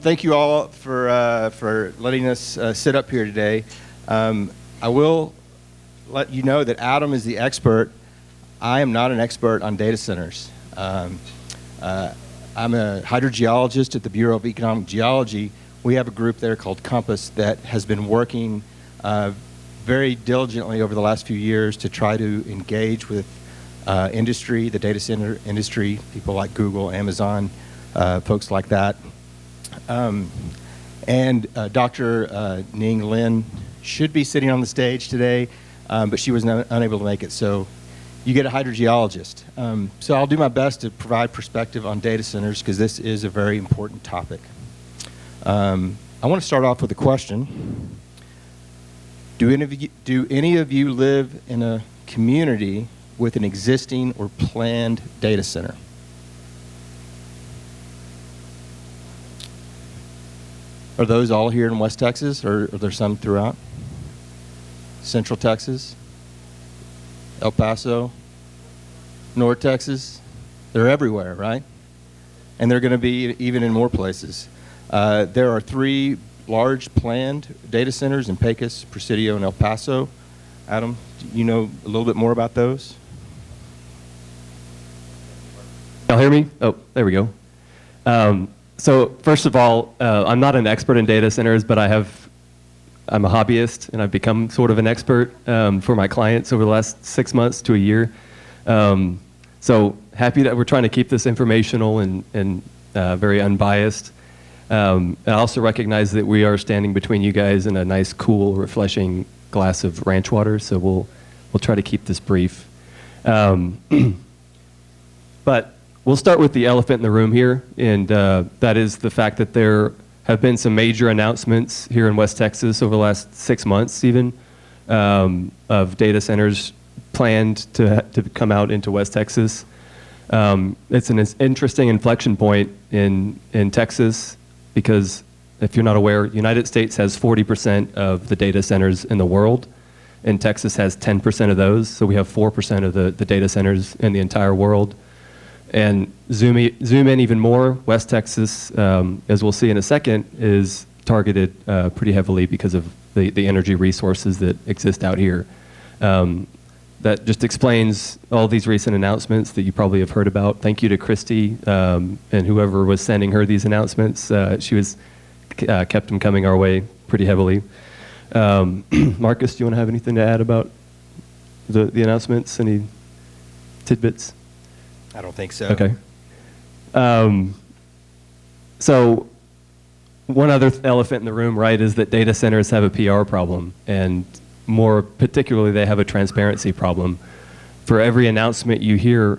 thank you all for letting us sit up here today. I will let you know that Adam is the expert. I am not an expert on data centers. I'm a hydrogeologist at the Bureau of Economic Geology. We have a group there called Compass that has been working very diligently over the last few years to try to engage with industry, the data center industry, people like Google, Amazon, folks like that. And Dr. Ning Lin should be sitting on the stage today, but she was unable to make it. So you get a hydrogeologist. So I'll do my best to provide perspective on data centers because this is a very important topic. I want to start off with a question. Do any of you live in a community with an existing or planned data center? Are those all here in West Texas, or are there some throughout? Central Texas? El Paso? North Texas? They're everywhere, right? And they're going to be even in more places. There are 3 large planned data centers in Pecos, Presidio, and El Paso. Adam, do you know a little bit more about those? Y'all hear me? Oh, there we go. So first of all, I'm not an expert in data centers, but I'm a hobbyist, and I've become sort of an expert for my clients over the last 6 months to a year. So happy that we're trying to keep this informational and very unbiased. I also recognize that we are standing between you guys and a nice, cool, refreshing glass of ranch water, so we'll try to keep this brief. But we'll start with the elephant in the room here, and that is the fact that there have been some major announcements here in West Texas over the last 6 months even of data centers planned to come out into West Texas. It's an interesting inflection point in Texas because if you're not aware, United States has 40% of the data centers in the world, and Texas has 10% of those, so we have 4% of the data centers in the entire world. And zoom in even more, West Texas, as we'll see in a second, is targeted pretty heavily because of the energy resources that exist out here. That just explains all these recent announcements that you probably have heard about. Thank you to Christy and whoever was sending her these announcements. She was kept them coming our way pretty heavily. Marcus, do you want to have anything to add about the announcements? Any tidbits? I don't think so. Okay. So one other elephant in the room, right, is that data centers have a PR problem, and more particularly, they have a transparency problem. For every announcement you hear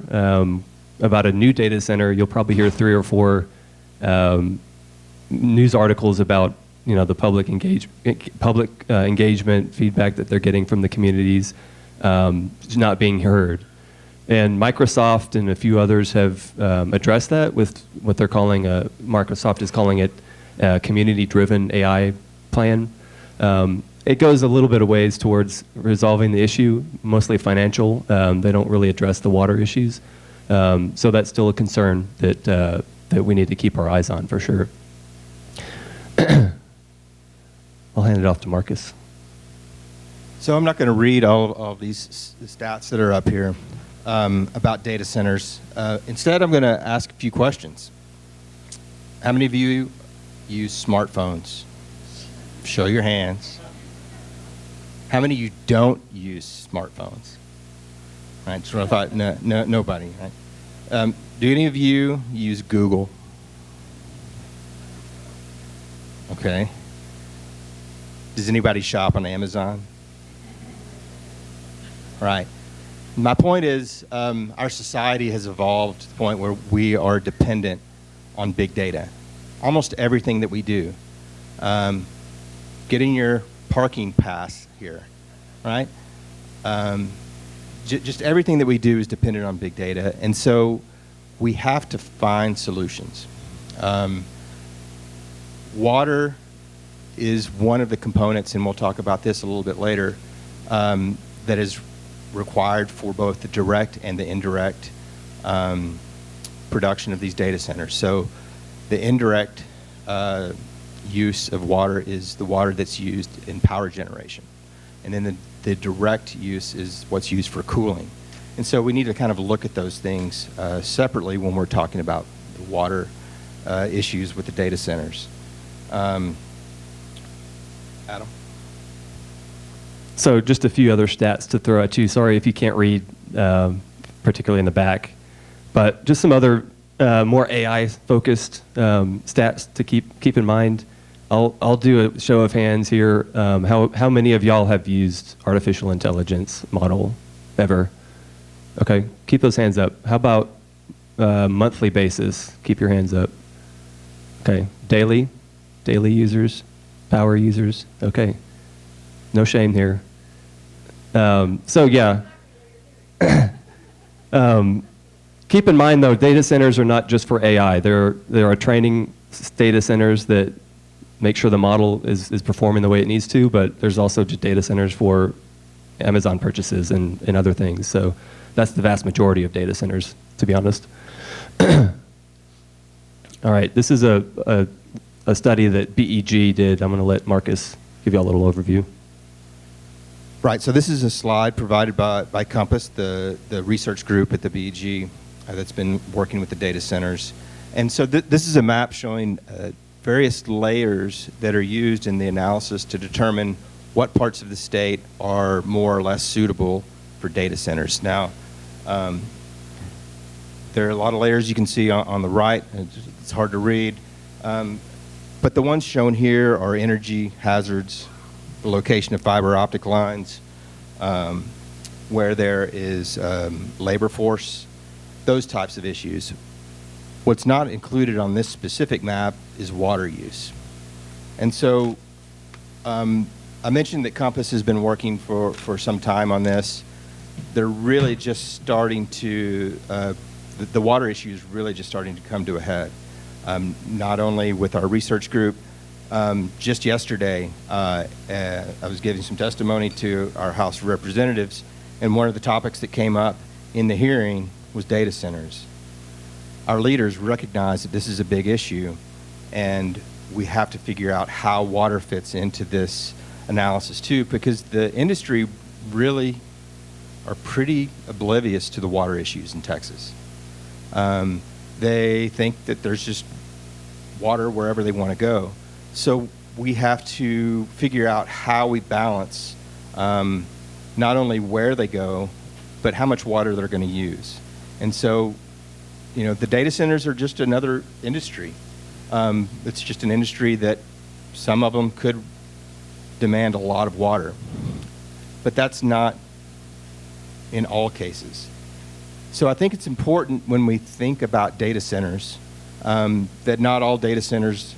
about a new data center, you'll probably hear 3 or 4 news articles about the public engagement feedback that they're getting from the communities not being heard. And Microsoft and a few others have addressed that with what they're calling Microsoft is calling it a community-driven AI plan. It goes a little bit of ways towards resolving the issue, mostly financial. They don't really address the water issues. So that's still a concern that we need to keep our eyes on for sure. I'll hand it off to Marcus. So I'm not going to read all of these stats that are up here about data centers. Instead, I'm going to ask a few questions. How many of you use smartphones? Show your hands. How many of you don't use smartphones? Right, so I thought, no, nobody. Right? Do any of you use Google? Okay. Does anybody shop on Amazon? Right. My point is, our society has evolved to the point where we are dependent on big data. Almost everything that we do. Getting your parking pass here, right? Just everything that we do is dependent on big data, and so we have to find solutions. Water is one of the components, and we'll talk about this a little bit later, that is required for both the direct and the indirect production of these data centers. So the indirect use of water is the water that's used in power generation. And then the direct use is what's used for cooling. And so we need to kind of look at those things separately when we're talking about the water issues with the data centers. Adam? So just a few other stats to throw at you. Sorry if you can't read, particularly in the back. But just some other more AI-focused stats to keep in mind. I'll do a show of hands here. How many of y'all have used artificial intelligence model ever? Okay, keep those hands up. How about monthly basis? Keep your hands up. Okay, daily users, power users. Okay, no shame here. So yeah. Keep in mind though, data centers are not just for AI. There are training data centers that make sure the model is performing the way it needs to, but there's also just data centers for Amazon purchases and other things. So that's the vast majority of data centers, to be honest. All right, this is a study that BEG did. I'm going to let Marcus give you a little overview. Right, so this is a slide provided by Compass, the research group at the BEG that's been working with the data centers. And so this is a map showing various layers that are used in the analysis to determine what parts of the state are more or less suitable for data centers. Now, there are a lot of layers you can see on the right. It's hard to read. But the ones shown here are energy hazards, the location of fiber optic lines, where there is labor force, those types of issues. What's not included on this specific map is water use. And so I mentioned that Compass has been working for some time on this. They're really just starting to, the water issue is really just starting to come to a head. Not only with our research group, just yesterday, I was giving some testimony to our House of Representatives, and one of the topics that came up in the hearing was data centers. Our leaders recognize that this is a big issue, and we have to figure out how water fits into this analysis too, because the industry really are pretty oblivious to the water issues in Texas. They think that there's just water wherever they want to go. So we have to figure out how we balance not only where they go, but how much water they're going to use. And so, you know, the data centers are just another industry. It's just an industry that some of them could demand a lot of water, but that's not in all cases. So I think it's important when we think about data centers that not all data centers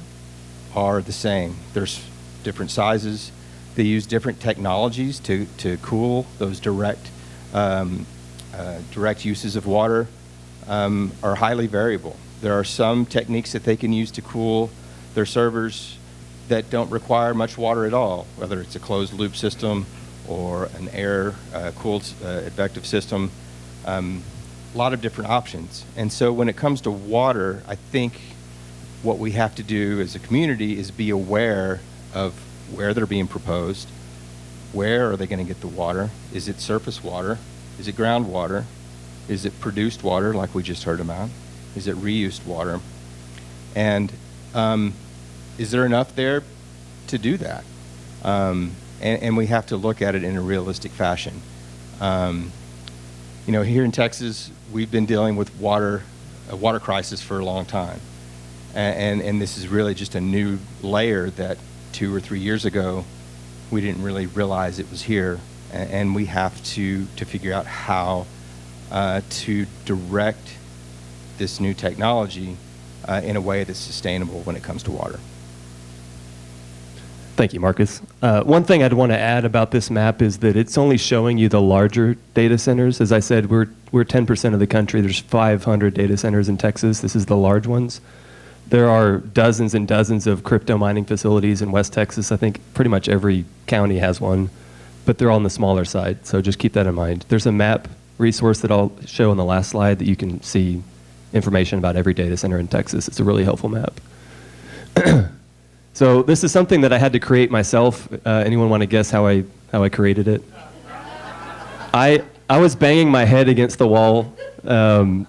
are the same. There's different sizes. They use different technologies to cool. Those direct uses of water are highly variable. There are some techniques that they can use to cool their servers that don't require much water at all, whether it's a closed loop system or an air cooled advective system. A lot of different options. And so when it comes to water, I think what we have to do as a community is be aware of where they're being proposed. Where are they going to get the water? Is it surface water? Is it groundwater? Is it produced water like we just heard about? Is it reused water? And is there enough there to do that? And we have to look at it in a realistic fashion. You know, here in Texas, we've been dealing with a water crisis for a long time. And this is really just a new layer that 2 or 3 years ago, we didn't really realize it was here. And we have to figure out how to direct this new technology in a way that's sustainable when it comes to water. Thank you, Marcus. One thing I'd want to add about this map is that it's only showing you the larger data centers. As I said, we're 10% of the country. There's 500 data centers in Texas. This is the large ones. There are dozens and dozens of crypto mining facilities in West Texas. I think pretty much every county has one, but they're all on the smaller side. So just keep that in mind. There's a map resource that I'll show on the last slide that you can see information about every data center in Texas. It's a really helpful map. So this is something that I had to create myself. Anyone want to guess how I created it? I was banging my head against the wall, and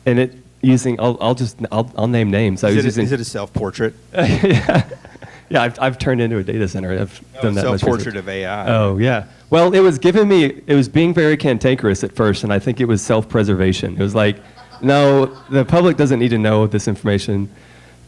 it using I'll name names. Is it a self-portrait? Yeah, I've turned into a data center. I've done that. Self-portrait of AI. Oh yeah. Well, it was being very cantankerous at first, and I think it was self-preservation. It was like, no, the public doesn't need to know this information.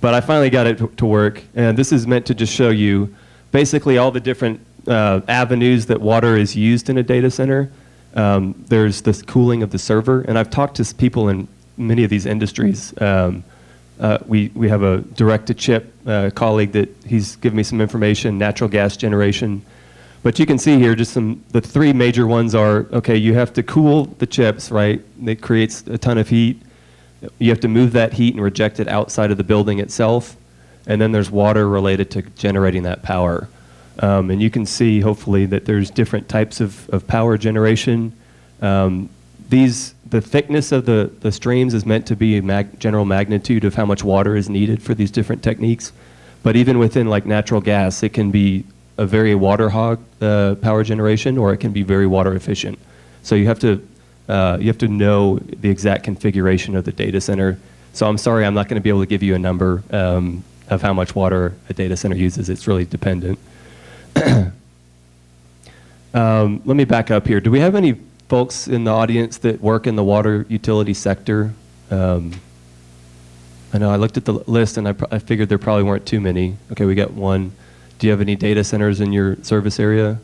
But I finally got it to work, and this is meant to just show you basically all the different avenues that water is used in a data center. There's this cooling of the server, and I've talked to people in many of these industries. We have a direct-to-chip colleague that he's given me some information, natural gas generation. But you can see here just the three major ones are, okay, you have to cool the chips, right? It creates a ton of heat. You have to move that heat and reject it outside of the building itself. And then there's water related to generating that power. And you can see, hopefully, that there's different types of power generation. The thickness of the streams is meant to be a general magnitude of how much water is needed for these different techniques. But even within like natural gas, it can be a very water hog power generation, or it can be very water efficient. So you have to know the exact configuration of the data center. So I'm sorry, I'm not going to be able to give you a number of how much water a data center uses. It's really dependent. Let me back up here. Do we have any folks in the audience that work in the water utility sector? I know I looked at the list and I figured there probably weren't too many. Okay, we got one. Do you have any data centers in your service area?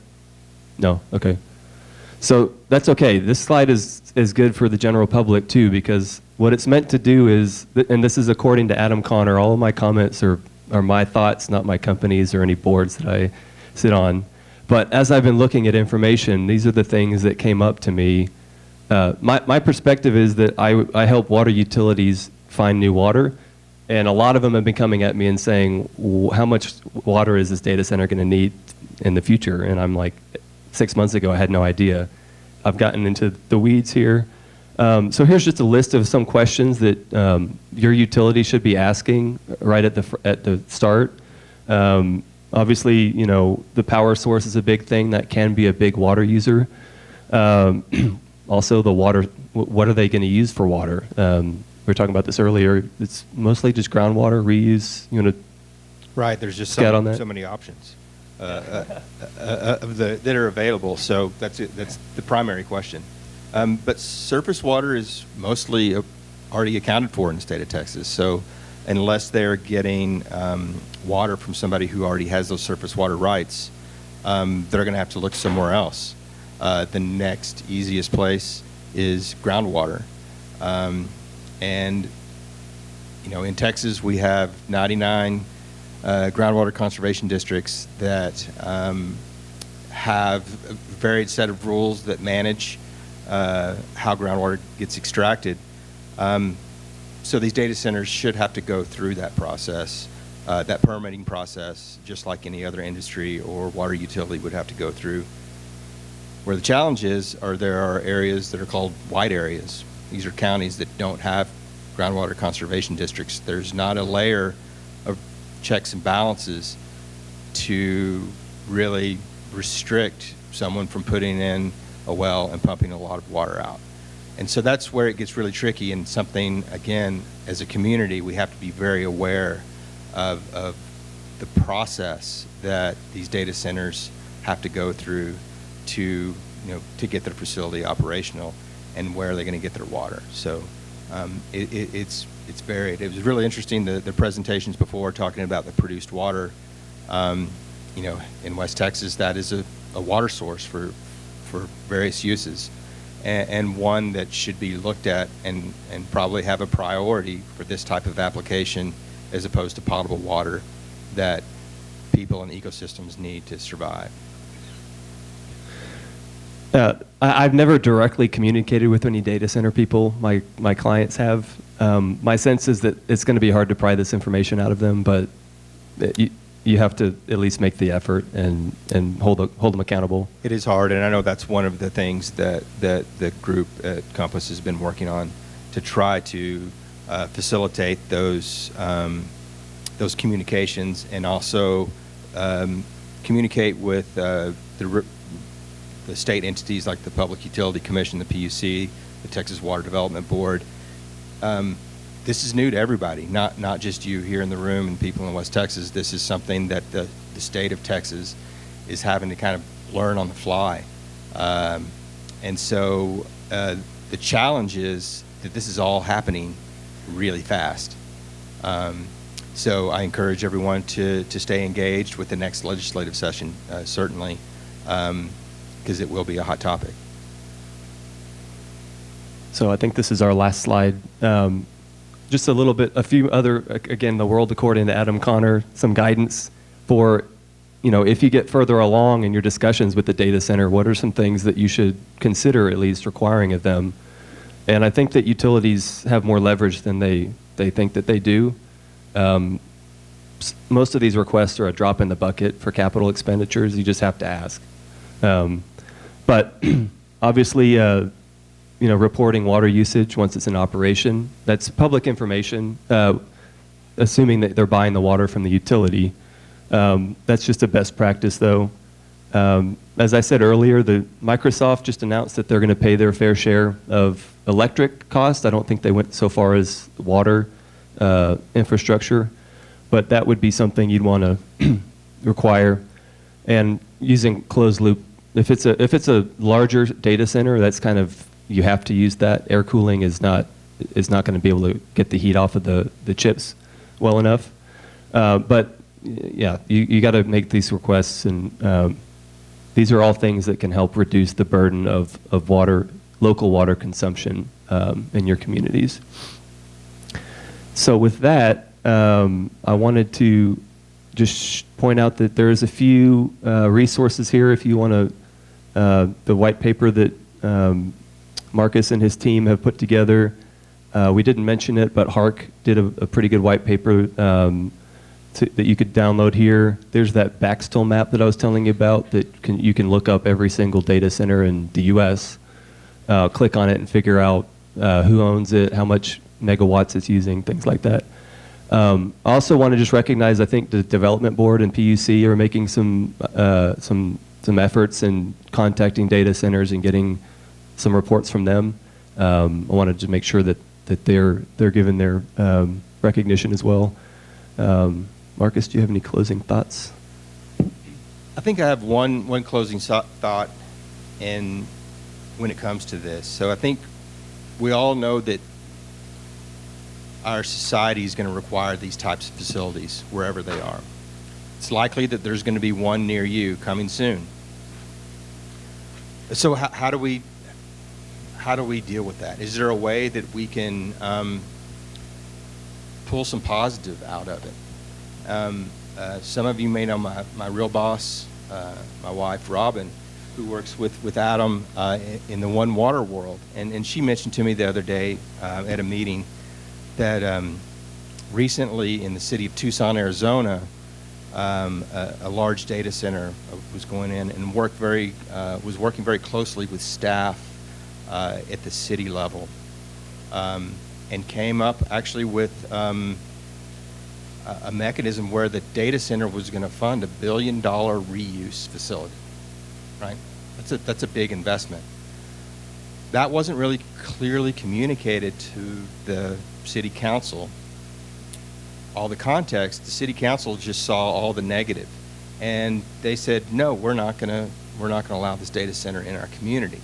No? Okay. So that's okay. This slide is good for the general public too, because what it's meant to do is, and this is according to Adam Connor, all of my comments are my thoughts, not my company's or any boards that I sit on. But as I've been looking at information, these are the things that came up to me. My perspective is that I help water utilities find new water, and a lot of them have been coming at me and saying, how much water is this data center going to need in the future? And I'm like, 6 months ago, I had no idea. I've gotten into the weeds here. So here's just a list of some questions that your utility should be asking right at the start. Obviously, you know, the power source is a big thing. That can be a big water user. Also, the water, what are they going to use for water? We were talking about this earlier. It's mostly just groundwater, reuse. You want to Right, there's just so many options that are available. So that's the primary question. But surface water is mostly already accounted for in the state of Texas. So unless they're getting water from somebody who already has those surface water rights, they're going to have to look somewhere else. The next easiest place is groundwater. And, you know, in Texas, we have 99 groundwater conservation districts that have a varied set of rules that manage how groundwater gets extracted. So these data centers should have to go through that process, that permitting process, just like any other industry or water utility would have to go through. Where the challenge is, there are areas that are called white areas. These are counties that don't have groundwater conservation districts. There's not a layer of checks and balances to really restrict someone from putting in a well and pumping a lot of water out. And so that's where it gets really tricky, and something, again, as a community, we have to be very aware of the process that these data centers have to go through to get their facility operational, and where are they going to get their water. So it's varied. It was really interesting, the presentations before talking about the produced water. In West Texas, that is a water source for various uses, and one that should be looked at and probably have a priority for this type of application, as opposed to potable water that people and ecosystems need to survive. I've never directly communicated with any data center people. My clients have. My sense is that it's going to be hard to pry this information out of them, but you have to at least make the effort and hold them accountable. It is hard, and I know that's one of the things that the group at Compass has been working on, to try to facilitate those those communications and also communicate with the state entities like the Public Utility Commission, the PUC, the Texas Water Development Board. This is new to everybody, not just you here in the room and people in West Texas. This is something that the state of Texas is having to kind of learn on the fly. And so the challenge is that this is all happening really fast. So I encourage everyone to stay engaged with the next legislative session, certainly, because it will be a hot topic. So I think this is our last slide. Just a little bit, a few other, again, the world according to Adam Connor, some guidance for, if you get further along in your discussions with the data center, what are some things that you should consider at least requiring of them? And I think that utilities have more leverage than they think that they do. Most of these requests are a drop in the bucket for capital expenditures. You just have to ask. But obviously, reporting water usage once it's in operation, that's public information, assuming that they're buying the water from the utility. That's just a best practice, though. As I said earlier, Microsoft just announced that they're going to pay their fair share of electric costs. I don't think they went so far as water infrastructure, but that would be something you'd want to require. And using closed loop, if it's a larger data center, that's kind of, you have to use that. Air cooling is not going to be able to get the heat off of the chips well enough. But yeah, you got to make these requests, and these are all things that can help reduce the burden of local water consumption in your communities. So with that, I wanted to just point out that there's a few resources here if you want to, the white paper that Marcus and his team have put together. We didn't mention it, but HARC did a pretty good white paper that you could download here. There's that Baxtel map that I was telling you about that you can look up every single data center in the U.S., click on it and figure out who owns it, how much megawatts it's using, things like that. I also want to just recognize, I think the Development Board and PUC are making some efforts in contacting data centers and getting some reports from them. I wanted to make sure that they're given their recognition as well. Marcus, do you have any closing thoughts? I think I have one closing thought when it comes to this. So I think we all know that our society is going to require these types of facilities wherever they are. It's likely that there's going to be one near you coming soon. So how do we deal with that? Is there a way that we can pull some positive out of it? Some of you may know my real boss, my wife, Robin, who works with Adam in the One Water world. And she mentioned to me the other day at a meeting that recently in the city of Tucson, Arizona, a large data center was going in and was working very closely with staff at the city level, and came up actually with a mechanism where the data center was going to fund $1 billion reuse facility. Right? That's a big investment. That wasn't really clearly communicated to the city council. All the context, the city council just saw all the negative, and they said, no, we're not going to allow this data center in our community.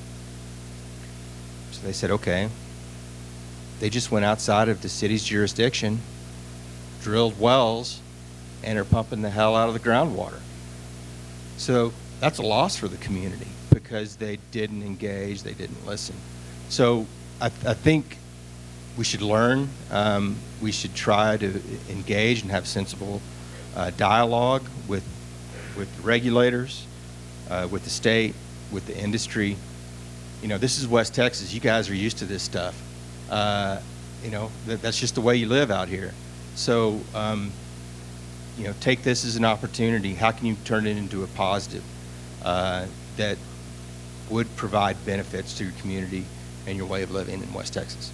So they said, okay. They just went outside of the city's jurisdiction, drilled wells, and are pumping the hell out of the groundwater. So that's a loss for the community because they didn't engage, they didn't listen. So I think we should learn. We should try to engage and have sensible dialogue with the regulators, with the state, with the industry. This is West Texas. You guys are used to this stuff. That's just the way you live out here. So, take this as an opportunity. How can you turn it into a positive that would provide benefits to your community and your way of living in West Texas?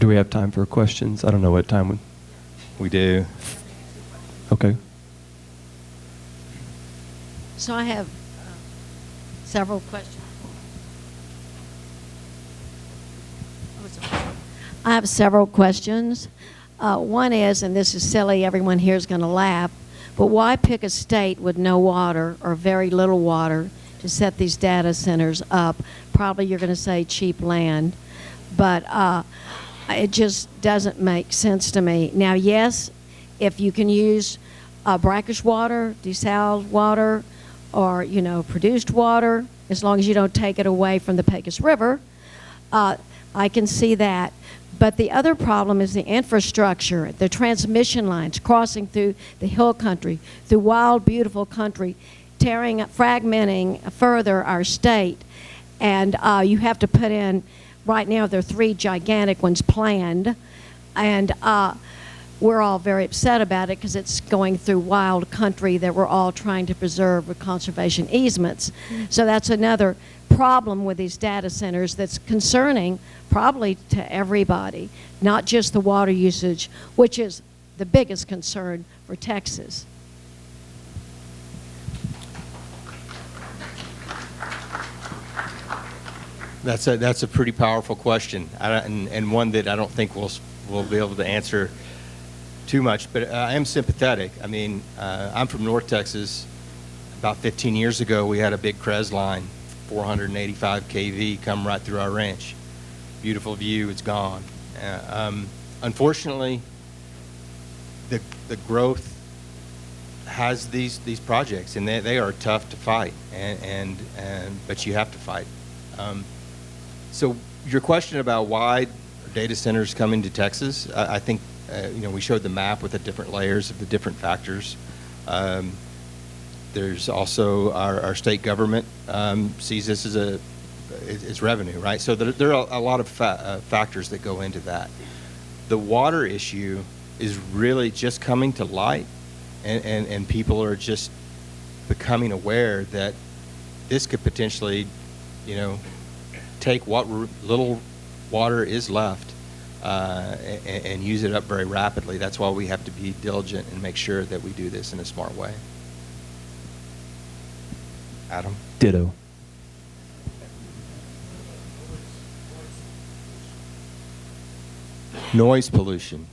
Do we have time for questions? I don't know what time We do. Okay. So I have several questions. I have several questions. One is, and this is silly, everyone here is going to laugh, but why pick a state with no water or very little water to set these data centers up? Probably you're going to say cheap land, but it just doesn't make sense to me. Now, yes, if you can use brackish water, desaled water, or, produced water, as long as you don't take it away from the Pecos River, I can see that. But the other problem is the infrastructure, the transmission lines crossing through the hill country, through wild, beautiful country, fragmenting further our state. And you have to put in, right now there are 3 gigantic ones planned, and we're all very upset about it because it's going through wild country that we're all trying to preserve with conservation easements. So that's another problem with these data centers that's concerning probably to everybody, not just the water usage, which is the biggest concern for Texas. That's a pretty powerful question, and one that I don't think we'll be able to answer too much, but I am sympathetic. I mean, I'm from North Texas. About 15 years ago, we had a big CREZ line, 485 kV, come right through our ranch. Beautiful view, it's gone. Unfortunately, the growth has these projects, and they are tough to fight, but you have to fight. So your question about why data centers come into Texas, I think we showed the map with the different layers of the different factors. There's also our state government sees this as revenue, right? So there are a lot of factors that go into that. The water issue is really just coming to light, and people are just becoming aware that this could potentially, take what little water is left and use it up very rapidly. That's why we have to be diligent and make sure that we do this in a smart way. Adam? Ditto. Noise pollution.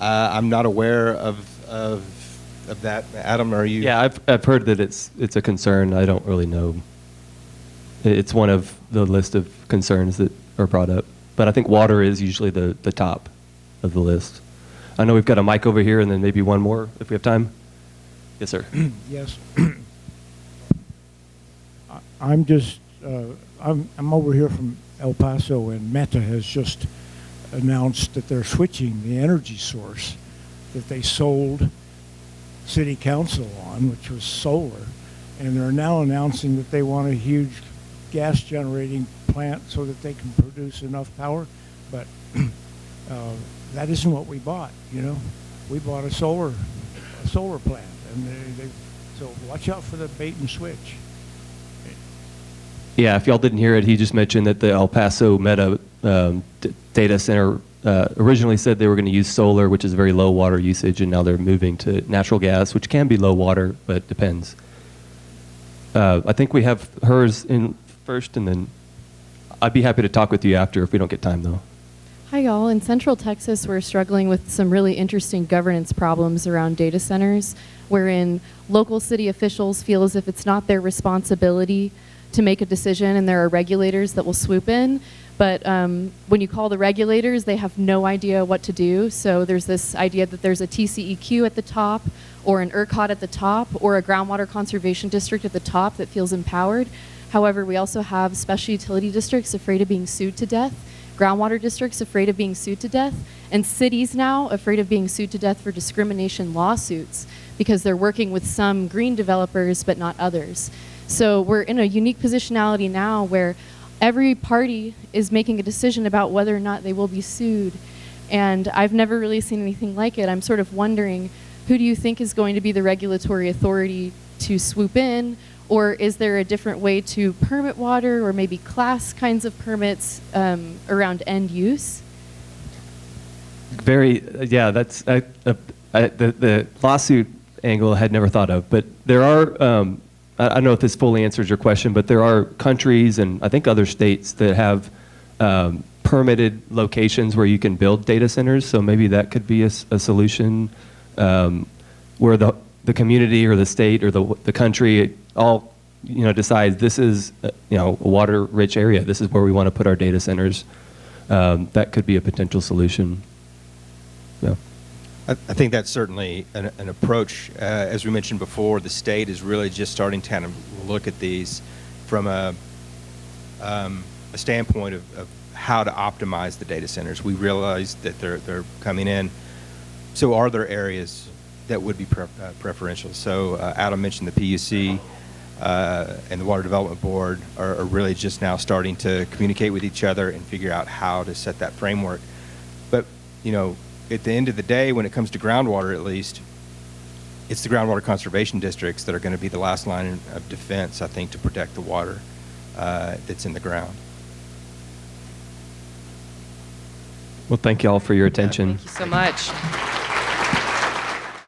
I'm not aware of that. Adam, are you? Yeah, I've heard that it's a concern. I don't really know. It's one of the list of concerns that are brought up. But I think water is usually the top of the list. I know we've got a mic over here and then maybe one more if we have time. Yes, sir. Yes. I'm just, I'm over here from El Paso, and Meta has just announced that they're switching the energy source that they sold city council on, which was solar. And they're now announcing that they want a huge gas generating plant so that they can produce enough power, but that isn't what we bought. We bought a solar plant, and so watch out for the bait and switch. Yeah, if y'all didn't hear it, he just mentioned that the El Paso Meta data center originally said they were going to use solar, which is very low water usage, and now they're moving to natural gas, which can be low water, but depends. I think we have hers in first, and then I'd be happy to talk with you after if we don't get time, though. Hi, y'all. In Central Texas, we're struggling with some really interesting governance problems around data centers, wherein local city officials feel as if it's not their responsibility to make a decision, and there are regulators that will swoop in. But when you call the regulators, they have no idea what to do. So there's this idea that there's a TCEQ at the top, or an ERCOT at the top, or a groundwater conservation district at the top that feels empowered. However, we also have special utility districts afraid of being sued to death, groundwater districts afraid of being sued to death, and cities now afraid of being sued to death for discrimination lawsuits because they're working with some green developers but not others. So we're in a unique positionality now where every party is making a decision about whether or not they will be sued. And I've never really seen anything like it. I'm sort of wondering, who do you think is going to be the regulatory authority to swoop in? Or is there a different way to permit water, or maybe class kinds of permits around end use? Very, yeah, that's the lawsuit angle I had never thought of. But there are, I don't know if this fully answers your question, but there are countries and I think other states that have permitted locations where you can build data centers. So maybe that could be a solution where the community or the state or the country all decides this is a water-rich area. This is where we want to put our data centers. That could be a potential solution. Yeah. I think that's certainly an approach. As we mentioned before, the state is really just starting to kind of look at these from a standpoint of how to optimize the data centers. We realize that they're coming in. So are there areas that would be preferential? So Adam mentioned the PUC and the Water Development Board are really just now starting to communicate with each other and figure out how to set that framework. But, at the end of the day, when it comes to groundwater at least, it's the groundwater conservation districts that are going to be the last line of defense, I think, to protect the water that's in the ground. Well, thank you all for your attention. Thank you so much.